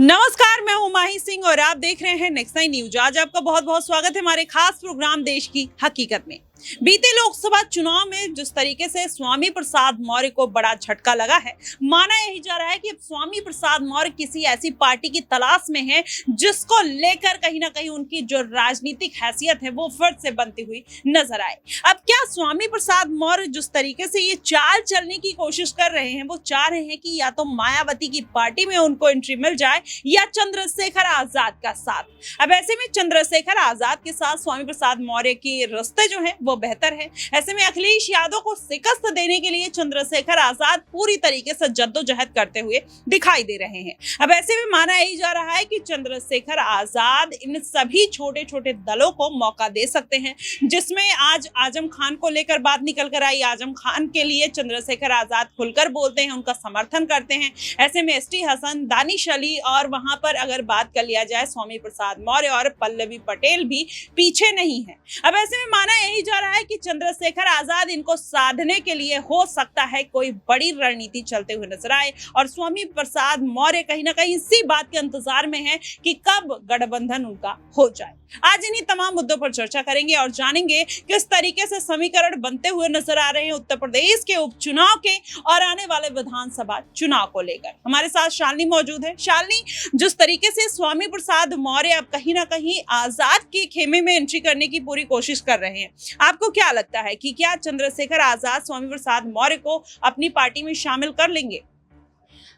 नमस्कार, मैं हूं माही सिंह और आप देख रहे हैं नेक्स्ट नाइन न्यूज। आज आपका बहुत बहुत स्वागत है हमारे खास प्रोग्राम देश की हकीकत में। बीते लोकसभा चुनाव में जिस तरीके से स्वामी प्रसाद मौर्य को बड़ा झटका लगा है, माना यही जा रहा है कि अब स्वामी प्रसाद मौर्य किसी ऐसी पार्टी की तलाश में है जिसको लेकर कहीं ना कहीं उनकी जो राजनीतिक हैसियत है वो फिर से बनती हुई नजर आए। अब क्या स्वामी प्रसाद मौर्य जिस तरीके से ये चाल चलने की कोशिश कर रहे हैं, वो चाह रहे हैं कि या तो मायावती की पार्टी में उनको एंट्री मिल जाए या चंद्रशेखर आजाद का साथ। अब ऐसे में चंद्रशेखर आजाद के साथ स्वामी प्रसाद मौर्य के रिश्ते जो हैं वो बेहतर है। ऐसे में अखिलेश यादव को शिकस्त देने के लिए चंद्रशेखर आजाद पूरी तरीके से जद्दोजहद करते हुए दिखाई दे रहे हैं। अब ऐसे में माना यही जा रहा है कि चंद्रशेखर आजाद इन सभी छोटे छोटे दलों को मौका दे सकते हैं, जिसमें आज आजम खान को लेकर बात निकल कर आई। आजम खान के लिए चंद्रशेखर आजाद खुलकर बोलते हैं, उनका समर्थन करते हैं। ऐसे में एसटी हसन, दानिश अली और वहां पर अगर बात कर लिया जाए स्वामी प्रसाद मौर्य और पल्लवी पटेल भी पीछे नहीं है। अब ऐसे में माना यही जा रहा है कि चंद्रशेखर आजाद इनको साधने के लिए हो सकता है कोई बड़ी रणनीति चलते हुए नजर आए और स्वामी प्रसाद मौर्य कहीं ना कहीं इसी बात के इंतजार में है कि कब गठबंधन उनका हो जाए। आज इन्हीं तमाम मुद्दों पर चर्चा करेंगे और जानेंगे किस तरीके से समीकरण बनते हुए नजर आ रहे हैं उत्तर प्रदेश के उपचुनाव के और आने वाले विधानसभा चुनाव को लेकर। हमारे साथ शालिनी मौजूद है। शालिनी, जिस तरीके से स्वामी प्रसाद मौर्य अब कहीं ना कहीं आजाद के खेमे में एंट्री करने की पूरी कोशिश कर रहे हैं, आपको क्या लगता है कि क्या चंद्रशेखर आजाद स्वामी प्रसाद मौर्य को अपनी पार्टी में शामिल कर लेंगे?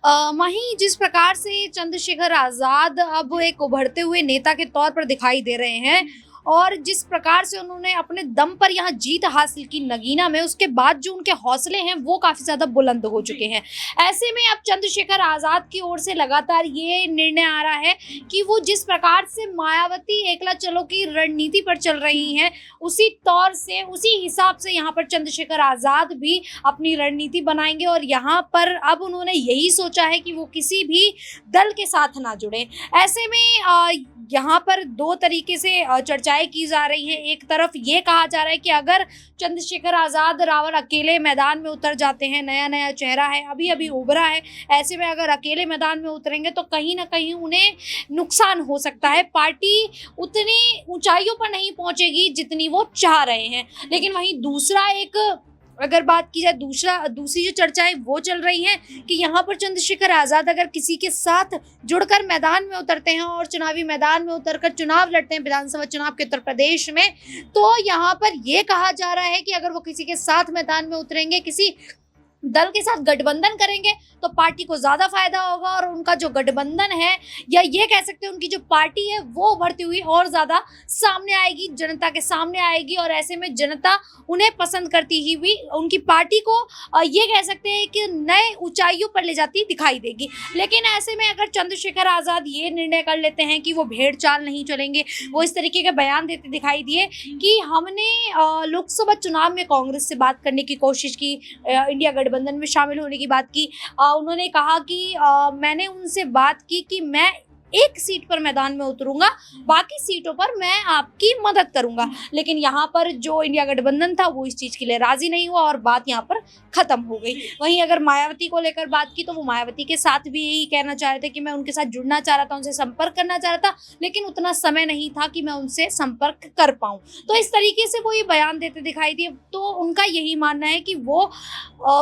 वहीं जिस प्रकार से चंद्रशेखर आजाद अब एक उभरते हुए नेता के तौर पर दिखाई दे रहे हैं और जिस प्रकार से उन्होंने अपने दम पर यहाँ जीत हासिल की नगीना में, उसके बाद जो उनके हौसले हैं वो काफी ज्यादा बुलंद हो चुके हैं। ऐसे में अब चंद्रशेखर आजाद की ओर से लगातार ये निर्णय आ रहा है कि वो जिस प्रकार से मायावती एकला चलो की रणनीति पर चल रही हैं, उसी तौर से उसी हिसाब से यहाँ पर चंद्रशेखर आजाद भी अपनी रणनीति बनाएंगे और यहाँ पर अब उन्होंने यही सोचा है कि वो किसी भी दल के साथ ना जुड़े। ऐसे में यहाँ पर दो तरीके से चर्चाएं की जा रही हैं। एक तरफ ये कहा जा रहा है कि अगर चंद्रशेखर आजाद रावल अकेले मैदान में उतर जाते हैं, नया नया चेहरा है, अभी अभी उभरा है, ऐसे में अगर अकेले मैदान में उतरेंगे तो कहीं ना कहीं उन्हें नुकसान हो सकता है। पार्टी उतनी ऊंचाइयों पर नहीं पहुंचेगी जितनी वो चाह रहे हैं। लेकिन वहीं दूसरा एक अगर बात की जाए, दूसरी जो चर्चाएं वो चल रही हैं कि यहाँ पर चंद्रशेखर आजाद अगर किसी के साथ जुड़कर मैदान में उतरते हैं और चुनावी मैदान में उतरकर चुनाव लड़ते हैं विधानसभा चुनाव के उत्तर प्रदेश में, तो यहाँ पर ये कहा जा रहा है कि अगर वो किसी के साथ मैदान में उतरेंगे, किसी दल के साथ गठबंधन करेंगे तो पार्टी को ज्यादा फायदा होगा और उनका जो गठबंधन है या ये कह सकते हैं उनकी जो पार्टी है वो उभरती हुई और ज्यादा सामने आएगी, जनता के सामने आएगी और ऐसे में जनता उन्हें पसंद करती ही हुई उनकी पार्टी को ये कह सकते हैं कि नए ऊंचाइयों पर ले जाती दिखाई देगी। लेकिन ऐसे में अगर चंद्रशेखर आजाद ये निर्णय कर लेते हैं कि वो भेड़ चाल नहीं चलेंगे, वो इस तरीके के बयान देते दिखाई दिए कि हमने लोकसभा चुनाव में कांग्रेस से बात करने की कोशिश की, इंडिया गठबंधन में शामिल होने की बात की। उन्होंने कहा कि मैंने उनसे बात की कि मैं एक सीट पर मैदान में उतरूंगा, बाकी सीटों पर मैं आपकी मदद करूंगा। लेकिन यहाँ पर जो इंडिया गठबंधन था वो इस चीज के लिए राजी नहीं हुआ और बात यहाँ पर खत्म हो गई। वहीं अगर मायावती को लेकर बात की तो वो मायावती के साथ भी यही कहना चाह रहे थे कि मैं उनके साथ जुड़ना चाह रहा था, उनसे संपर्क करना चाह रहा था, लेकिन उतना समय नहीं था कि मैं उनसे संपर्क कर पाऊँ। तो इस तरीके से वो ये बयान देते दिखाई दिए। तो उनका यही मानना है कि वो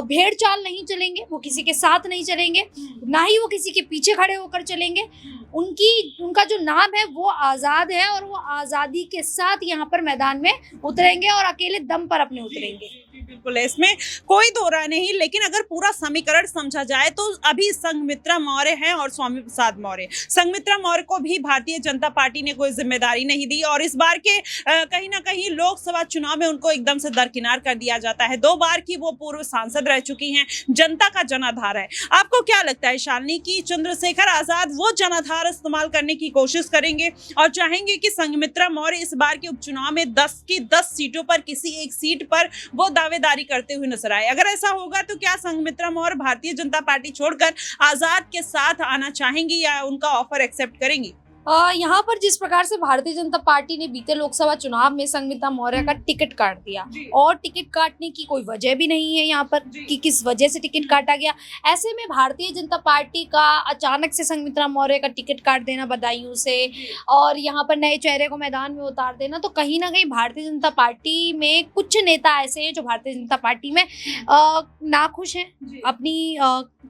भेड़ चाल नहीं चलेंगे, वो किसी के साथ नहीं चलेंगे, ना ही वो किसी के पीछे खड़े होकर चलेंगे। उनका जो नाम है वो आजाद है और वो आजादी के साथ यहाँ पर मैदान में उतरेंगे और अकेले दम पर अपने उतरेंगे। बिल्कुल, इसमें कोई दो राय नहीं। लेकिन अगर पूरा समीकरण समझा जाए तो अभी संघमित्रा मौर्य हैं और स्वामी प्रसाद मौर्य। संघमित्रा मौर्य को भी भारतीय जनता पार्टी ने कोई जिम्मेदारी नहीं दी और इस बार के कहीं ना कहीं लोकसभा चुनाव में उनको एकदम से दरकिनार कर दिया जाता है। 2 बार की वो पूर्व सांसद रह चुकी हैं, जनता का जनाधार है। आपको क्या लगता है शालिनी की चंद्रशेखर आजाद वो जनाधार इस्तेमाल करने की कोशिश करेंगे और चाहेंगे कि संघमित्रा मौर्य इस बार के उपचुनाव में 10 की 10 सीटों पर किसी एक सीट पर वो दावेदारी करते हुए नजर आए? अगर ऐसा होगा तो क्या संघमित्रा मौर्य भारतीय जनता पार्टी छोड़कर आजाद के साथ आना चाहेंगी या उनका ऑफर एक्सेप्ट करेंगी? यहाँ पर जिस प्रकार से भारतीय जनता पार्टी ने बीते लोकसभा चुनाव में संगीता मौर्य का टिकट काट दिया और टिकट काटने की कोई वजह भी नहीं है यहाँ पर कि किस वजह से टिकट काटा गया। ऐसे में भारतीय जनता पार्टी का अचानक से संगीता मौर्य का टिकट काट देना बदायूं से और यहाँ पर नए चेहरे को मैदान में उतार देना, तो कहीं ना कहीं भारतीय जनता पार्टी में कुछ नेता ऐसे हैं जो भारतीय जनता पार्टी में नाखुश हैं, अपनी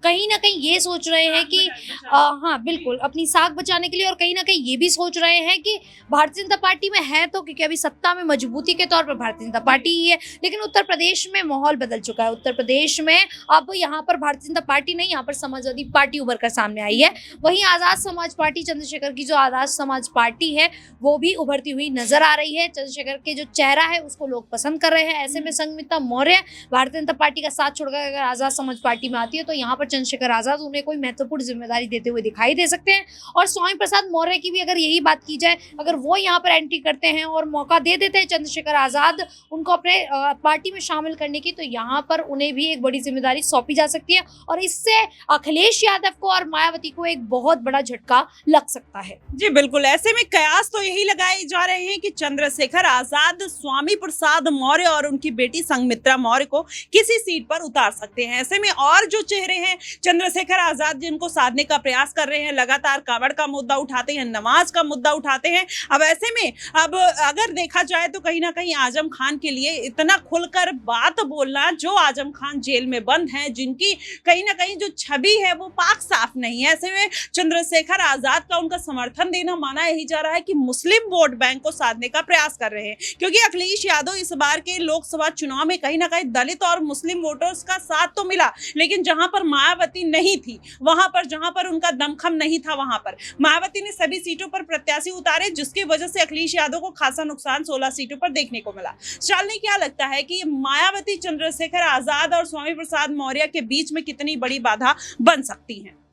कहीं ना कहीं ये सोच रहे हैं कि हाँ बिल्कुल अपनी साख बचाने के लिए, और कहीं ना कहीं ये भी सोच रहे हैं कि भारतीय जनता पार्टी में है तो क्योंकि अभी सत्ता में मजबूती के तौर पर भारतीय जनता पार्टी ही है, लेकिन उत्तर प्रदेश में माहौल बदल चुका है। उत्तर प्रदेश में अब यहाँ पर भारतीय जनता पार्टी नहीं, यहाँ पर समाजवादी पार्टी उभर कर सामने आई है। वहीं आज़ाद समाज पार्टी, चंद्रशेखर की जो आज़ाद समाज पार्टी है वो भी उभरती हुई नजर आ रही है। चंद्रशेखर के जो चेहरा है उसको लोग पसंद कर रहे हैं। ऐसे में संगीता मौर्य भारतीय जनता पार्टी का साथ छोड़कर अगर आज़ाद समाज पार्टी में आती है तो यहाँ पर चंद्रशेखर आज़ाद उन्हें कोई महत्वपूर्ण जिम्मेदारी देते हुए दिखाई दे सकते हैं। और स्वामी प्रसाद मौर्य की भी अगर यही बात की जाए, अगर वो यहाँ पर एंट्री करते हैं और मौका दे देते हैं चंद्रशेखर आज़ाद उनको अपने पार्टी में शामिल करने की, तो यहाँ पर उन्हें भी एक बड़ी जिम्मेदारी सौंपी जा सकती है और इससे अखिलेश यादव को और मायावती को एक बहुत बड़ा झटका लग सकता है। जी बिल्कुल, ऐसे में कयास तो यही लगाए जा रहे हैं कि चंद्रशेखर आजाद स्वामी प्रसाद मौर्य और उनकी बेटी संघमित्रा मौर्य को किसी सीट पर उतार सकते हैं। ऐसे में और जो चेहरे हैं चंद्रशेखर आजाद जिनको साधने का प्रयास कर रहे हैं, लगातार कांवड़ का मुद्दा उठाते हैं, नमाज का मुद्दा उठाते हैं। अब ऐसे में अब अगर देखा जाए तो कहीं ना कहीं आजम खान के लिए इतना खुलकर बात बोलना, जो आजम खान जेल में बंद हैं, जिनकी कहीं ना कहीं जो छवि है वो पाक साफ नहीं है, ऐसे में चंद्रशेखर आजाद का उनका समर्थन देना माना यही जा रहा है कि मुस्लिम वोट बैंक को साधने का प्रयास कर रहे हैं। क्योंकि अखिलेश यादव इस बार के लोकसभा चुनाव में कहीं ना कहीं दलित और मुस्लिम वोटर्स का साथ तो मिला, लेकिन जहां पर मायावती नहीं थी, वहां पर जहां पर उनका दमखम नहीं था, वहां पर मायावती ने सभी सीटों पर प्रत्याशी उतारे, जिसकी वजह से अखिलेश यादव को खासा नुकसान 16 सीटों पर देखने को मिला। चालनी क्या लगता है कि मायावती, चंद्रशेखर आजाद और स्वामी प्रसाद मौर्य के बीच में कितनी बड़ी बाधा बन सकती है?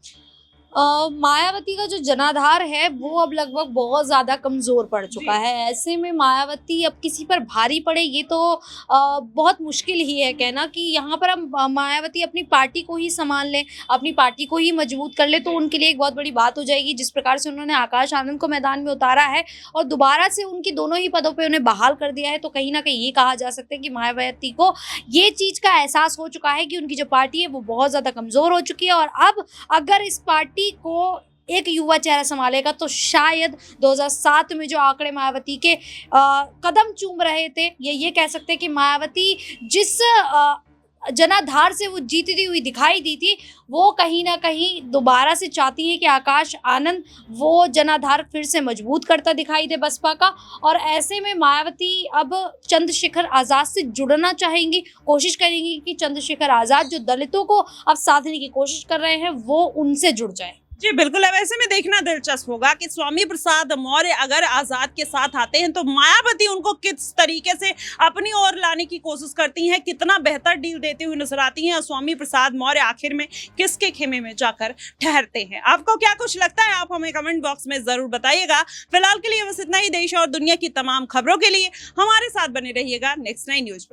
मायावती का जो जनाधार है वो अब लगभग बहुत ज़्यादा कमज़ोर पड़ चुका है। ऐसे में मायावती अब किसी पर भारी पड़े ये तो बहुत मुश्किल ही है कहना कि यहाँ पर अब मायावती अपनी पार्टी को ही संभाल लें, अपनी पार्टी को ही मजबूत कर ले तो उनके लिए एक बहुत बड़ी बात हो जाएगी। जिस प्रकार से उन्होंने आकाश आनंद को मैदान में उतारा है और दोबारा से उनकी दोनों ही पदों पर उन्हें बहाल कर दिया है, तो कहीं ना कहीं ये कहा जा सकता है कि मायावती को ये चीज़ का एहसास हो चुका है कि उनकी जो पार्टी है वो बहुत ज़्यादा कमज़ोर हो चुकी है। और अब अगर इस पार्टी को एक युवा चेहरा संभालेगा तो शायद 2007 में जो आंकड़े मायावती के कदम चूम रहे थे, ये कह सकते हैं कि मायावती जिस जनाधार से वो जीतती हुई दिखाई दी थी, वो कहीं ना कहीं दोबारा से चाहती है कि आकाश आनंद वो जनाधार फिर से मजबूत करता दिखाई दे बसपा का। और ऐसे में मायावती अब चंद्रशेखर आज़ाद से जुड़ना चाहेंगी, कोशिश करेंगी कि चंद्रशेखर आज़ाद जो दलितों को अब साधने की कोशिश कर रहे हैं वो उनसे जुड़ जाए। जी बिल्कुल, अब ऐसे में देखना दिलचस्प होगा कि स्वामी प्रसाद मौर्य अगर आजाद के साथ आते हैं तो मायावती उनको किस तरीके से अपनी ओर लाने की कोशिश करती हैं, कितना बेहतर डील देती हुई नजर आती हैं, और स्वामी प्रसाद मौर्य आखिर में किसके खेमे में जाकर ठहरते हैं। आपको क्या कुछ लगता है, आप हमें कमेंट बॉक्स में जरूर बताइएगा। फिलहाल के लिए बस इतना ही। देश और दुनिया की तमाम खबरों के लिए हमारे साथ बने रहिएगा नेक्स्ट 9 न्यूज पर।